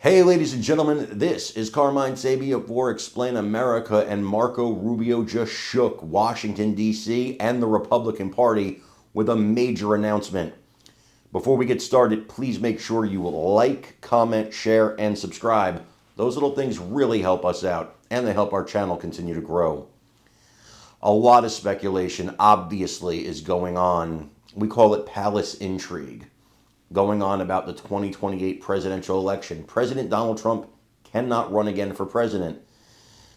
Hey, ladies and gentlemen, this is Carmine Sabia for Explain America, and Marco Rubio just shook Washington, D.C. and the Republican Party with a major announcement. Before we get started, please make sure you like, comment, share, and subscribe. Those little things really help us out, and they help our channel continue to grow. A lot of speculation, obviously, is going on. We call it palace intrigue. Going on about the 2028 presidential election. President Donald Trump cannot run again for president.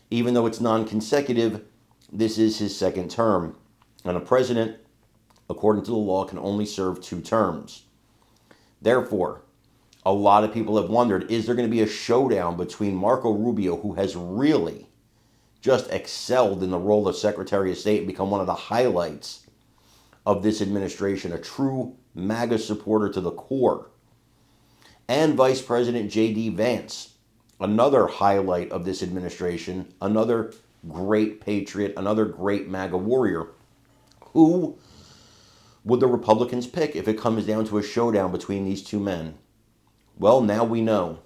Even though it's non-consecutive, this is his second term. And a president, according to the law, can only serve 2 terms. Therefore, a lot of people have wondered, is there going to be a showdown between Marco Rubio, who has really just excelled in the role of Secretary of State and become one of the highlights of this administration, a true MAGA supporter to the core, and Vice President J.D. Vance, another highlight of this administration, another great patriot, another great MAGA warrior. Who would the Republicans pick if it comes down to a showdown between these two men? Well, now we know.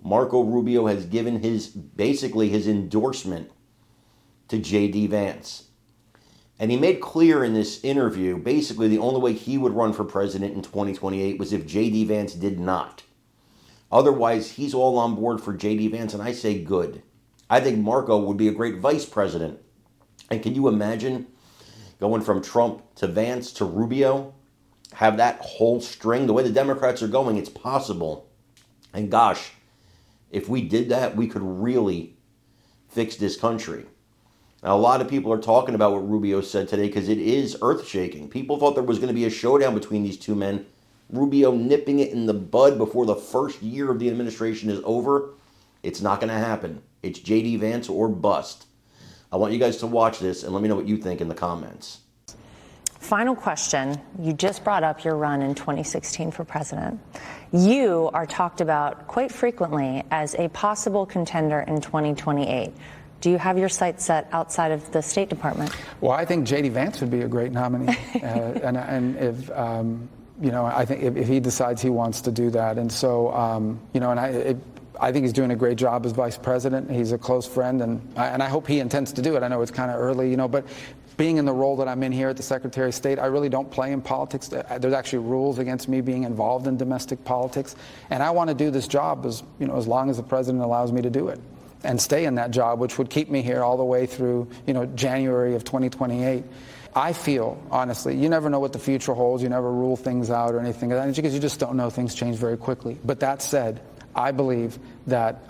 Marco Rubio has given basically his endorsement to J.D. Vance. And he made clear in this interview, basically the only way he would run for president in 2028 was if J.D. Vance did not. Otherwise, he's all on board for J.D. Vance, and I say good. I think Marco would be a great vice president. And can you imagine going from Trump to Vance to Rubio? Have that whole string? The way the Democrats are going, it's possible. And gosh, if we did that, we could really fix this country. Now, a lot of people are talking about what Rubio said today because it is earth-shaking. People thought there was going to be a showdown between these two men. Rubio nipping it in the bud before the first year of the administration is over. It's not going to happen. It's J.D. Vance or bust. I want you guys to watch this and let me know what you think in the comments. Final question. You just brought up your run in 2016 for president. You are talked about quite frequently as a possible contender in 2028. Do you have your sights set outside of the State Department? Well, I think J.D. Vance would be a great nominee, and if I think if he decides he wants to do that, and so I think he's doing a great job as vice president. He's a close friend, and I hope he intends to do it. I know it's kind of early, but being in the role that I'm in here at the Secretary of State, I really don't play in politics. There's actually rules against me being involved in domestic politics, and I want to do this job as long as the president allows me to do it, and stay in that job, which would keep me here all the way through, January of 2028. I feel, honestly, you never know what the future holds. You never rule things out or anything like that, because you just don't know. Things change very quickly. But that said, I believe that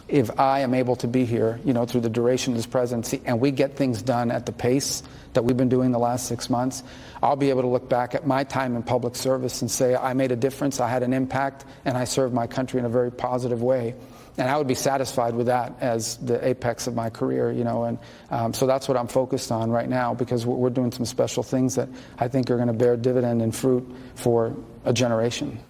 if I am able to be here, through the duration of this presidency, and we get things done at the pace that we've been doing the last 6 months, I'll be able to look back at my time in public service and say, I made a difference, I had an impact, and I served my country in a very positive way. And I would be satisfied with that as the apex of my career, and so that's what I'm focused on right now, because we're doing some special things that I think are going to bear dividend and fruit for a generation.